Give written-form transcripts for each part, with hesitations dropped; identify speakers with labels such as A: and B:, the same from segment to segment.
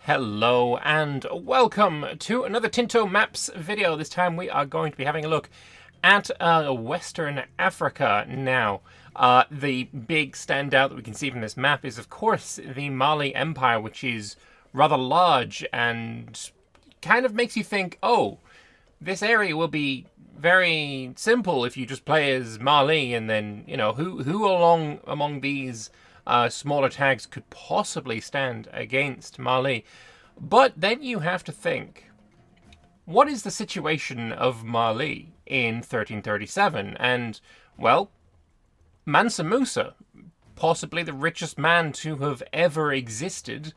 A: Hello and welcome to another Tinto Maps video. This time we are going to be having a look at Western Africa now. The big standout that we can see from this map is, of course, the Mali Empire, which is rather large and kind of makes you think, oh, this area will be very simple if you just play as Mali, and then, you know, who among these smaller tags could possibly stand against Mali. But then you have to think, what is the situation of Mali in 1337? And, well, Mansa Musa, possibly the richest man to have ever existed,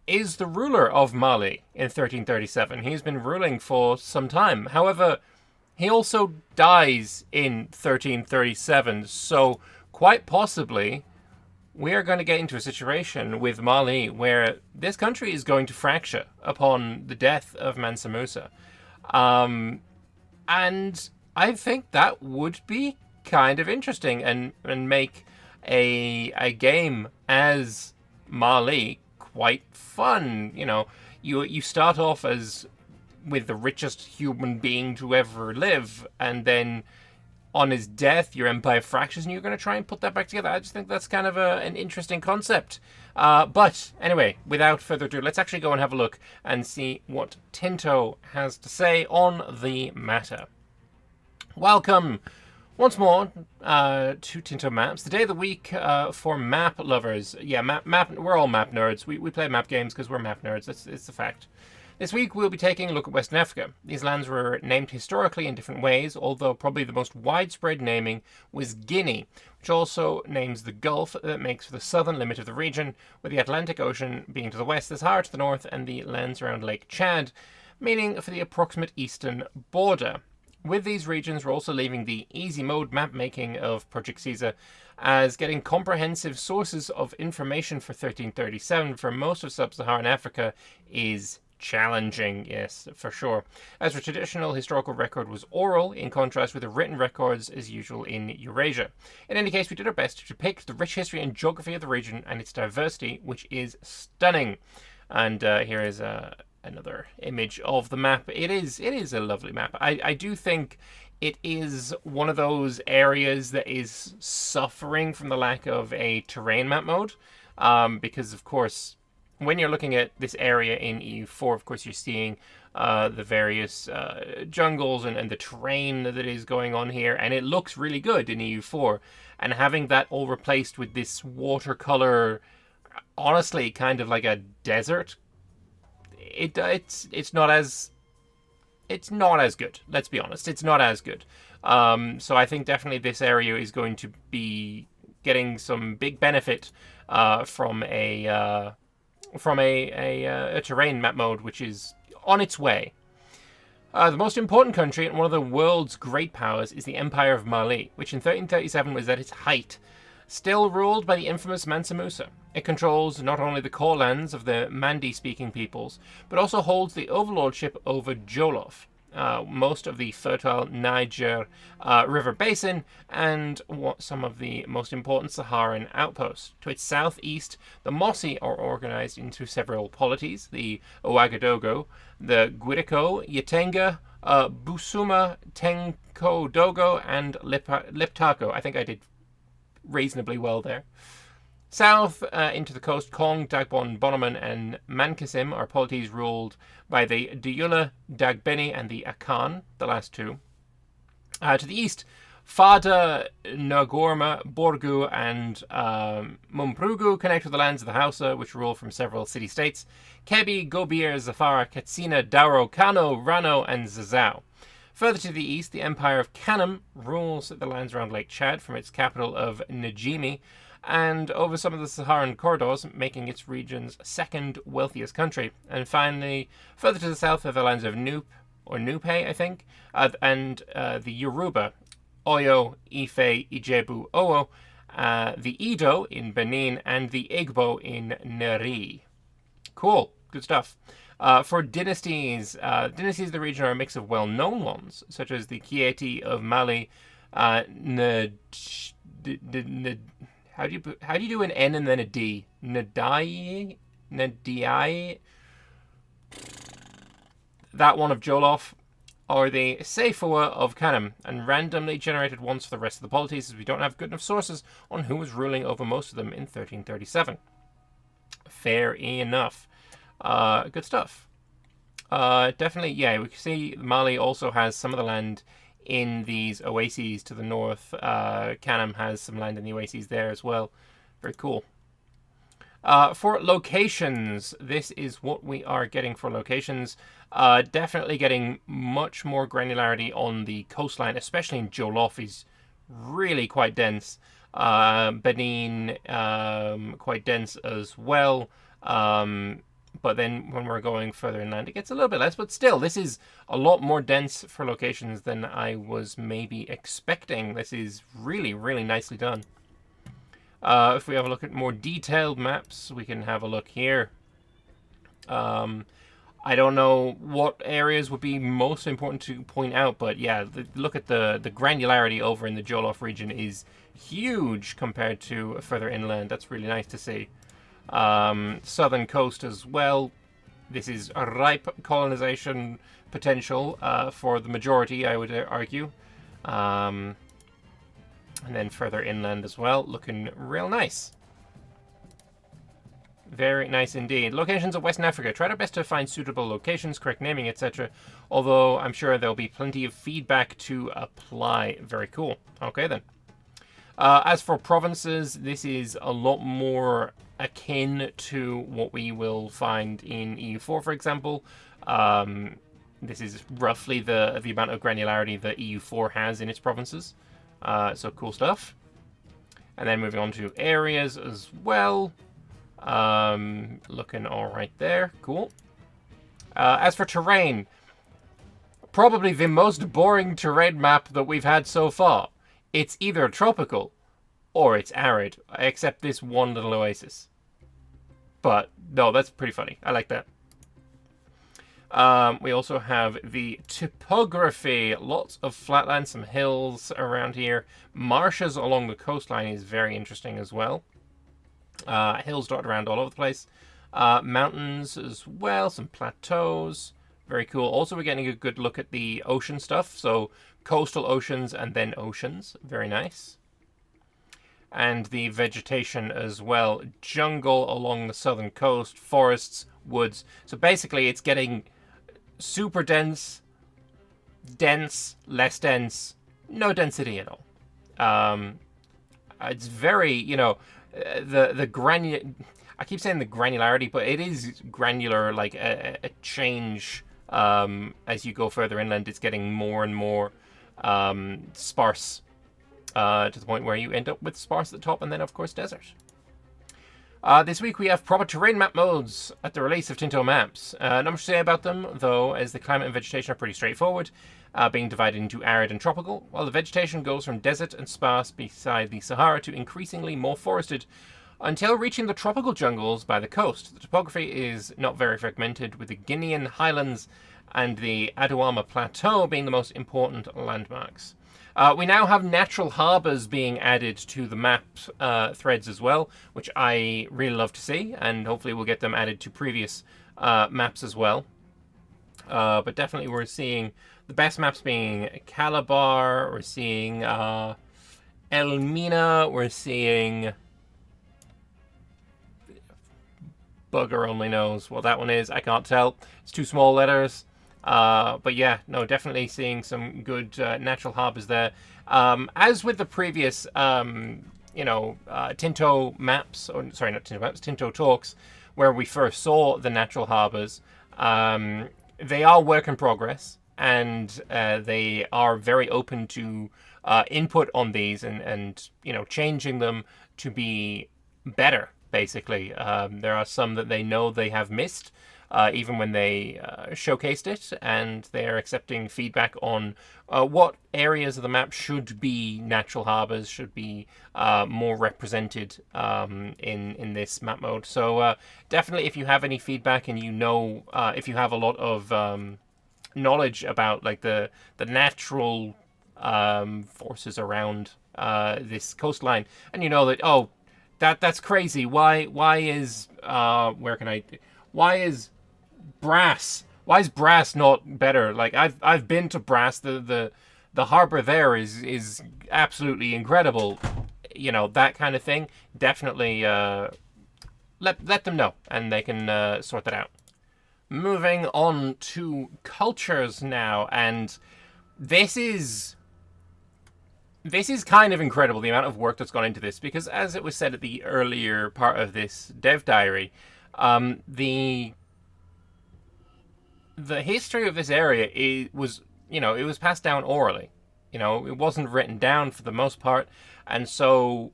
A: is the ruler of Mali in 1337. He's been ruling for some time. However, he also dies in 1337, so quite possibly we are going to get into a situation with Mali where this country is going to fracture upon the death of Mansa Musa. And I think that would be kind of interesting and make a game as Mali quite fun. You know, you start off as with the richest human being to ever live, and then on his death, your empire fractures, and you're going to try and put that back together. I just think that's kind of an interesting concept. But anyway, without further ado, let's actually go and have a look and see what Tinto has to say on the matter. Welcome once more to Tinto Maps, the day of the week for map lovers. Yeah, map. We're all map nerds. We play map games because we're map nerds. It's a fact. This week we'll be taking a look at Western Africa. These lands were named historically in different ways, although probably the most widespread naming was Guinea, which also names the Gulf that makes for the southern limit of the region, with the Atlantic Ocean being to the west, the Sahara to the north, and the lands around Lake Chad, meaning for the approximate eastern border. With these regions, we're also leaving the easy mode map making of Project Caesar, as getting comprehensive sources of information for 1337 for most of sub-Saharan Africa is challenging, yes, for sure. As the traditional historical record was oral, in contrast with the written records as usual in Eurasia. In any case, we did our best to depict the rich history and geography of the region and its diversity, which is stunning. And here is another image of the map. It is a lovely map. I do think it is one of those areas that is suffering from the lack of a terrain map mode, because of course when you're looking at this area in EU4, of course, you're seeing the various jungles and the terrain that is going on here, and it looks really good in EU4. And having that all replaced with this watercolor, honestly, kind of like a desert, it's not as good. Let's be honest, it's not as good. So I think definitely this area is going to be getting some big benefit from a terrain map mode, which is on its way. The most important country and one of the world's great powers is the Empire of Mali, which in 1337 was at its height, still ruled by the infamous Mansa Musa. It controls not only the core lands of the Mandi-speaking peoples, but also holds the overlordship over Jolof, most of the fertile Niger river basin, and some of the most important Saharan outposts. To its southeast, the Mossi are organized into several polities: the Ouagadougou, the Guirico, Yatenga, Busuma, Tenko-Dogo, and Liptako. I think I did reasonably well there. South into the coast, Kong, Dagbon, Bonoman, and Mankasim are polities ruled by the Diyula, Dagbeni, and the Akan, the last two. To the east, Fada, Nagorma, Borgu, and Mumprugu connect with the lands of the Hausa, which rule from several city-states: Kebi, Gobir, Zafara, Katsina, Dauro, Kano, Rano, and Zazao. Further to the east, the Empire of Kanem rules the lands around Lake Chad from its capital of Njimi, and over some of the Saharan corridors, making its region's second wealthiest country. And finally, further to the south are the lands of Nupe, or Nupe, I think, and the Yoruba, Oyo, Ife, Ijebu, Owo, the Edo in Benin, and the Igbo in Neri. Cool, good stuff. For dynasties, dynasties of the region are a mix of well-known ones, such as the Kieti of Mali, how do you do an N and then a D? Nadai? Nedii, that one of Jolof, or the Seifoa of Kanem, and randomly generated ones for the rest of the polities, as we don't have good enough sources on who was ruling over most of them in 1337. Fair enough. Good stuff. Definitely, yeah, we can see Mali also has some of the land in these oases to the north. Kanem has some land in the oases there as well. Very cool. For locations, this is what we are getting for locations. Definitely getting much more granularity on the coastline, especially in Jolof is really quite dense. Benin, quite dense as well. But then when we're going further inland, it gets a little bit less. But still, this is a lot more dense for locations than I was maybe expecting. This is really, really nicely done. If we have a look at more detailed maps, we can have a look here. I don't know what areas would be most important to point out, but yeah, look at the granularity over in the Jolof region is huge compared to further inland. That's really nice to see. Southern coast as well. This is a ripe colonization potential for the majority, I would argue. And then further inland as well, looking real nice. Very nice indeed. Locations of Western Africa. Tried our best to find suitable locations, correct naming, etc. Although I'm sure there'll be plenty of feedback to apply. Very cool. Okay then. As for provinces, this is a lot more akin to what we will find in EU4, for example. This is roughly the amount of granularity that EU4 has in its provinces. So cool stuff. And then moving on to areas as well. Looking all right there. Cool. As for terrain, probably the most boring terrain map that we've had so far. It's either tropical or it's arid, except this one little oasis. But no, that's pretty funny. I like that. We also have the topography. Lots of flatland, some hills around here. Marshes along the coastline is very interesting as well. Hills dotted around all over the place. Mountains as well, some plateaus. Very cool. Also, we're getting a good look at the ocean stuff. So, coastal oceans and then oceans. Very nice. And the vegetation as well. Jungle along the southern coast, forests, woods. So basically, it's getting super dense, less dense, no density at all. It's very, you know, the granular. I keep saying the granularity, but it is granular, like a change as you go further inland. It's getting more and more sparse to the point where you end up with sparse at the top, and then of course desert. This week we have proper terrain map modes at the release of Tinto maps. Not much to say about them, though, as the climate and vegetation are pretty straightforward, being divided into arid and tropical, while the vegetation goes from desert and sparse beside the Sahara to increasingly more forested, until reaching the tropical jungles by the coast. The topography is not very fragmented, with the Guinean highlands and the Adouama Plateau being the most important landmarks. We now have natural harbours being added to the map threads as well, which I really love to see, and hopefully we'll get them added to previous maps as well. But definitely we're seeing the best maps being Calabar, we're seeing Elmina, we're seeing... Bugger only knows what that one is. I can't tell. It's two small letters. But yeah, no, definitely seeing some good natural harbours there. As with the previous, Tinto maps, or sorry, not Tinto maps, Tinto talks, where we first saw the natural harbours, they are work in progress, and they are very open to input on these and changing them to be better. Basically, there are some that they know they have missed, even when they showcased it, and they're accepting feedback on what areas of the map should be natural harbours, should be more represented in this map mode. So definitely, if you have any feedback and if you have a lot of knowledge about like the natural forces around this coastline, and you know that That's crazy. Why is why is Brass? Why is Brass not better? Like I've been to Brass. The harbor there is absolutely incredible. You know, that kind of thing. Definitely let them know, and they can sort that out. Moving on to cultures now, and this is kind of incredible, the amount of work that's gone into this, because as it was said at the earlier part of this dev diary, the history of this area it was passed down orally. It wasn't written down for the most part, and so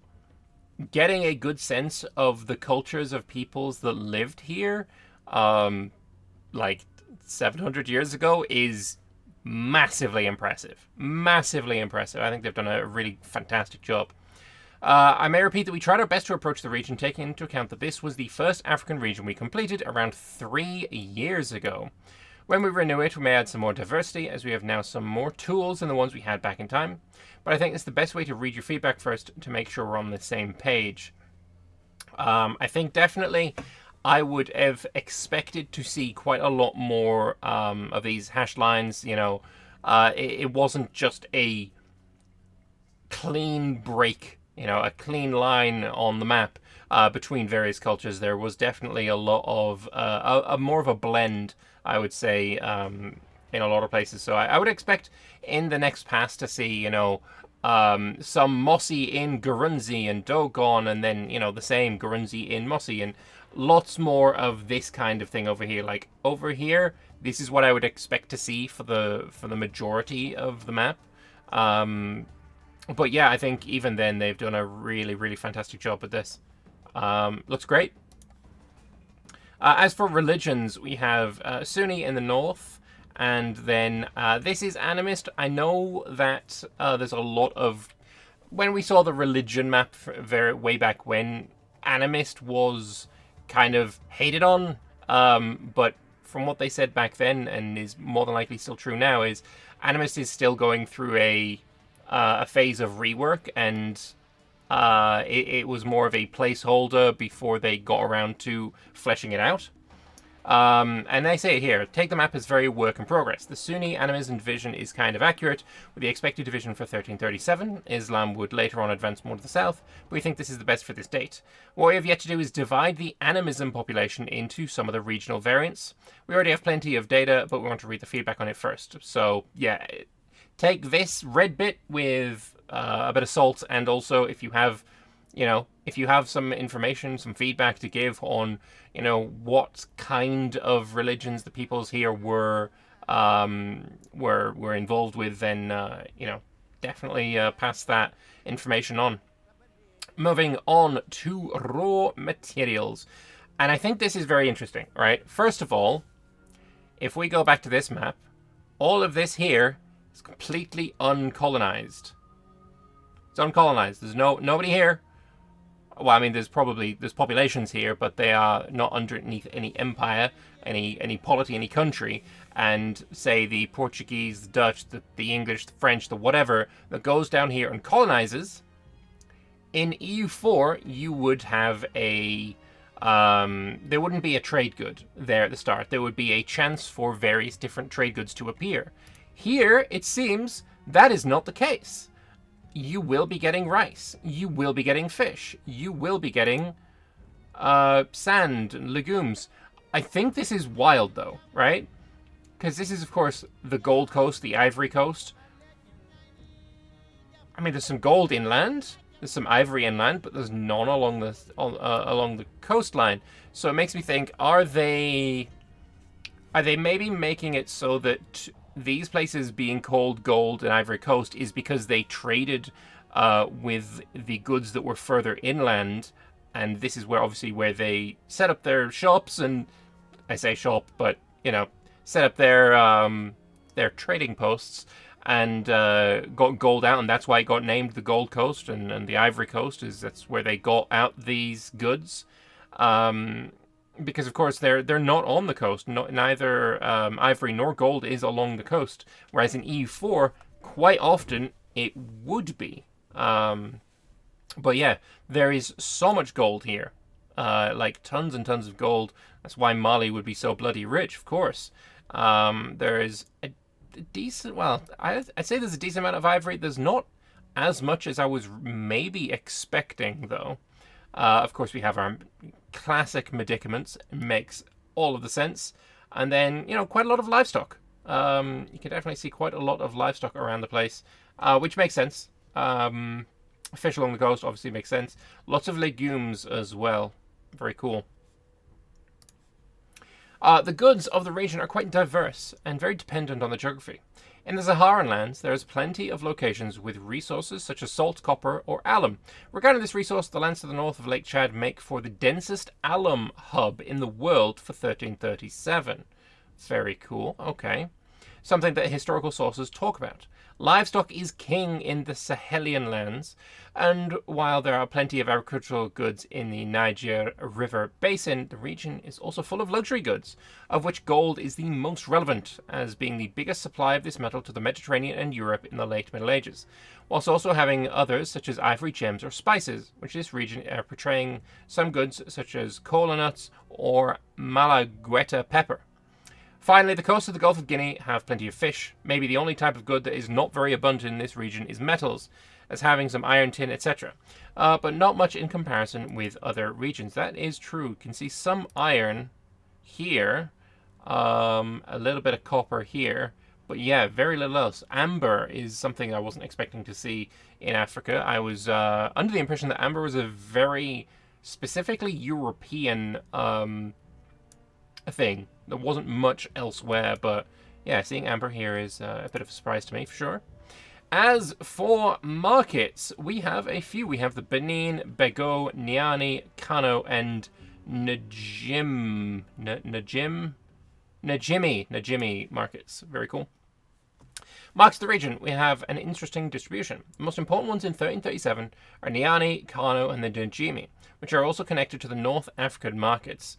A: getting a good sense of the cultures of peoples that lived here, like 700 years ago, is massively impressive. Massively impressive. I think they've done a really fantastic job. I may repeat that we tried our best to approach the region, taking into account that this was the first African region we completed around 3 years ago. When we renew it, we may add some more diversity, as we have now some more tools than the ones we had back in time. But I think it's the best way to read your feedback first to make sure we're on the same page. I think definitely I would have expected to see quite a lot more of these hash lines. It wasn't just a clean break, a clean line on the map between various cultures. There was definitely a lot of a more of a blend, I would say, in a lot of places. So I would expect in the next pass to see, some Mossy in Gurunzi and Dogon, and then, the same Gurunzi in Mossy, and lots more of this kind of thing over here. Like over here, this is what I would expect to see for the majority of the map. But yeah, I think even then they've done a really, really fantastic job with this. Looks great. As for religions, we have Sunni in the north, and then this is animist. I know that there's a lot of... When we saw the religion map way back when, animist was kind of hated on, but from what they said back then, and is more than likely still true now, is animist is still going through a phase of rework, and it was more of a placeholder before they got around to fleshing it out. And they say here, take the map as very work in progress. The Sunni animism division is kind of accurate, with the expected division for 1337. Islam would later on advance more to the south, but we think this is the best for this date. What we have yet to do is divide the animism population into some of the regional variants. We already have plenty of data, but we want to read the feedback on it first. So, yeah, take this red bit with a bit of salt, and also if you have some information, some feedback to give on, what kind of religions the peoples here were involved with, then, definitely pass that information on. Moving on to raw materials. And I think this is very interesting, right? First of all, if we go back to this map, all of this here is completely uncolonized. It's uncolonized. There's nobody here. Well, I mean, there's populations here, but they are not underneath any empire, any polity, any country. And say the Portuguese, the Dutch, the English, the French, the whatever that goes down here and colonizes. In EU4, you would have there wouldn't be a trade good there at the start. There would be a chance for various different trade goods to appear. Here, it seems that is not the case. You will be getting rice. You will be getting fish. You will be getting sand and legumes. I think this is wild, though, right? Because this is, of course, the Gold Coast, the Ivory Coast. I mean, there's some gold inland. There's some ivory inland, but there's none along the coastline. So it makes me think: are they maybe making it so that these places being called Gold and Ivory Coast is because they traded with the goods that were further inland, and this is where they set up their shops, and I say shop, but set up their trading posts and got gold out, and that's why it got named the Gold Coast and the Ivory Coast, that's where they got out these goods. Because of course they're not on the coast. Neither ivory nor gold is along the coast. Whereas in EU4, quite often it would be. But yeah, there is so much gold here. Like tons and tons of gold. That's why Mali would be so bloody rich, of course. There is a decent, well, I'd say there's a decent amount of ivory. There's not as much as I was maybe expecting, though. Of course, we have our classic medicaments. It makes all of the sense. And then, quite a lot of livestock. You can definitely see quite a lot of livestock around the place, which makes sense. Fish along the coast obviously makes sense. Lots of legumes as well. Very cool. The goods of the region are quite diverse and very dependent on the geography. In the Saharan lands, there is plenty of locations with resources such as salt, copper, or alum. Regarding this resource, the lands to the north of Lake Chad make for the densest alum hub in the world for 1337. Very cool. Okay. Something that historical sources talk about. Livestock is king in the Sahelian lands, and while there are plenty of agricultural goods in the Niger River basin, the region is also full of luxury goods, of which gold is the most relevant, as being the biggest supply of this metal to the Mediterranean and Europe in the late Middle Ages, whilst also having others such as ivory, gems, or spices, which this region are portraying some goods such as cola nuts or malagueta pepper. Finally, the coasts of the Gulf of Guinea have plenty of fish. Maybe the only type of good that is not very abundant in this region is metals, as having some iron, tin, etc. But not much in comparison with other regions. That is true. You can see some iron here, a little bit of copper here, but yeah, very little else. Amber is something I wasn't expecting to see in Africa. I was under the impression that amber was a very specifically European thing. There wasn't much elsewhere, but yeah, seeing amber here is a bit of a surprise to me, for sure. As for markets, we have a few. We have the Benin, Bego, Niani, Kano, and Najimi markets. Very cool. Markets of the region, we have an interesting distribution. The most important ones in 1337 are Niani, Kano, and the Najimi, which are also connected to the North African markets,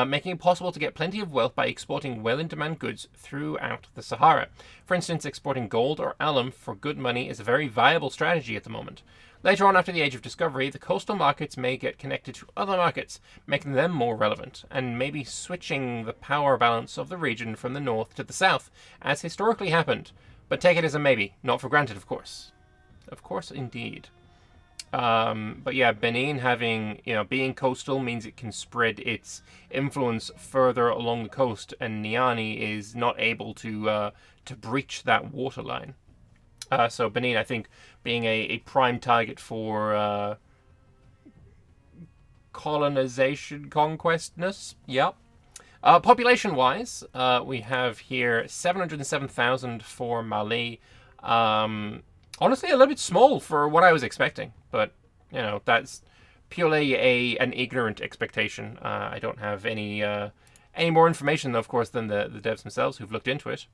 A: making it possible to get plenty of wealth by exporting well-in-demand goods throughout the Sahara. For instance, exporting gold or alum for good money is a very viable strategy at the moment. Later on, after the Age of Discovery, the coastal markets may get connected to other markets, making them more relevant, and maybe switching the power balance of the region from the north to the south, as historically happened. But take it as a maybe, not for granted, of course. Of course, indeed. But yeah, Benin being coastal means it can spread its influence further along the coast, and Niani is not able to breach that waterline. So Benin, I think, being a prime target for colonization, conquestness. Yep. Population-wise, we have here 707,000 for Mali. Honestly, a little bit small for what I was expecting, but that's purely an ignorant expectation. I don't have any more information, of course, than the devs themselves who've looked into it.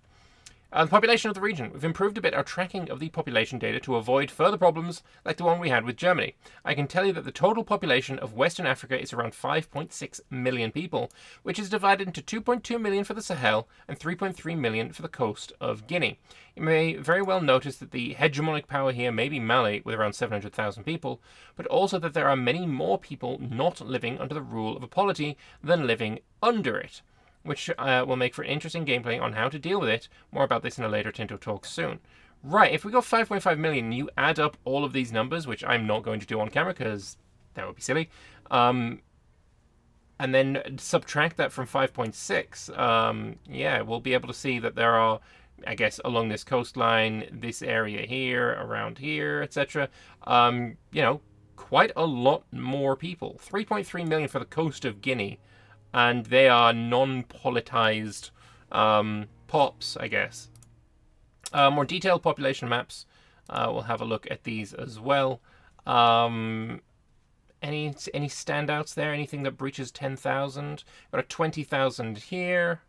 A: The population of the region. We've improved a bit our tracking of the population data to avoid further problems like the one we had with Germany. I can tell you that the total population of Western Africa is around 5.6 million people, which is divided into 2.2 million for the Sahel and 3.3 million for the coast of Guinea. You may very well notice that the hegemonic power here may be Mali with around 700,000 people, but also that there are many more people not living under the rule of a polity than living under it, which will make for an interesting gameplay on how to deal with it. More about this in a later Tinto talk soon. Right, if we go 5.5 million, you add up all of these numbers, which I'm not going to do on camera because that would be silly, and then subtract that from 5.6, yeah, we'll be able to see that there are, I guess, along this coastline, this area here, around here, etc., quite a lot more people. 3.3 million for the coast of Guinea. And they are non-politicized pops, I guess. More detailed population maps. We'll have a look at these as well. Any standouts there? Anything that breaches 10,000? Got a 20,000 here.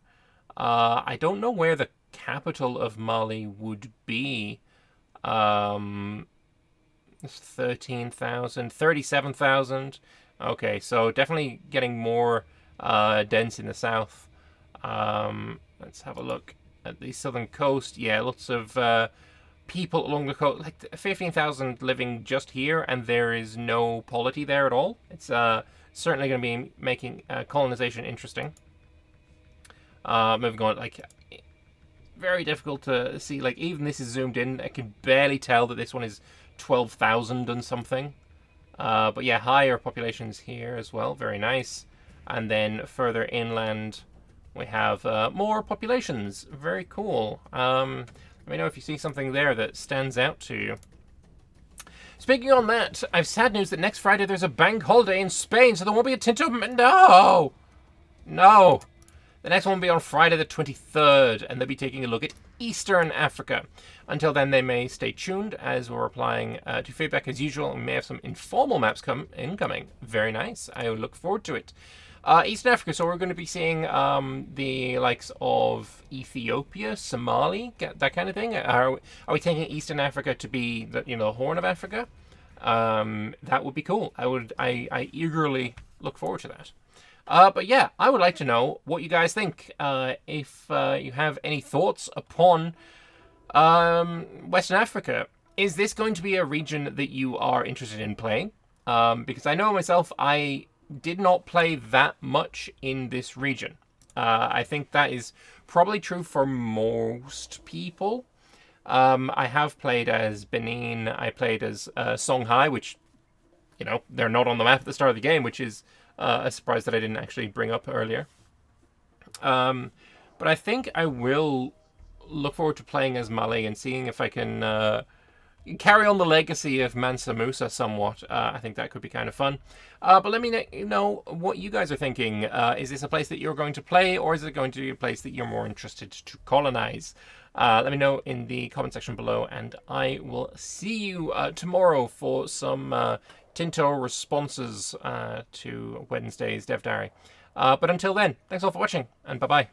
A: I don't know where the capital of Mali would be. 13,000, 37,000. Okay, so definitely getting more dense in the south. Let's have a look at the southern coast. Yeah, lots of people along the coast, like 15,000 living just here, and there is no polity there at all. It's certainly going to be making colonization interesting. Moving on, like, very difficult to see. Like, even this is zoomed in, I can barely tell that this one is 12,000 and something. But yeah, higher populations here as well. Very nice. And then further inland, we have more populations. Very cool. Let me know if you see something there that stands out to you. Speaking on that, I've sad news that next Friday there's a bank holiday in Spain, so there won't be a Tinto... No! No! The next one will be on Friday the 23rd, and they'll be taking a look at Eastern Africa. Until then, they may stay tuned, as we're replying to feedback as usual, and we may have some informal maps incoming. Very nice. I look forward to it. Eastern Africa, so we're going to be seeing the likes of Ethiopia, Somali, that kind of thing. Are we taking Eastern Africa to be the Horn of Africa? That would be cool. I eagerly look forward to that. But yeah, I would like to know what you guys think. If you have any thoughts upon Western Africa, is this going to be a region that you are interested in playing? Because I know myself, I did not play that much in this region. I think that is probably true for most people. I have played as Benin. I played as Songhai, which, they're not on the map at the start of the game, which is a surprise that I didn't actually bring up earlier. But I think I will look forward to playing as Mali and seeing if I can carry on the legacy of Mansa Musa somewhat. I think that could be kind of fun. But let me know what you guys are thinking. Is this a place that you're going to play, or is it going to be a place that you're more interested to colonize? Let me know in the comment section below, and I will see you tomorrow for some Tinto responses to Wednesday's Dev Diary. But until then, thanks all for watching, and bye-bye.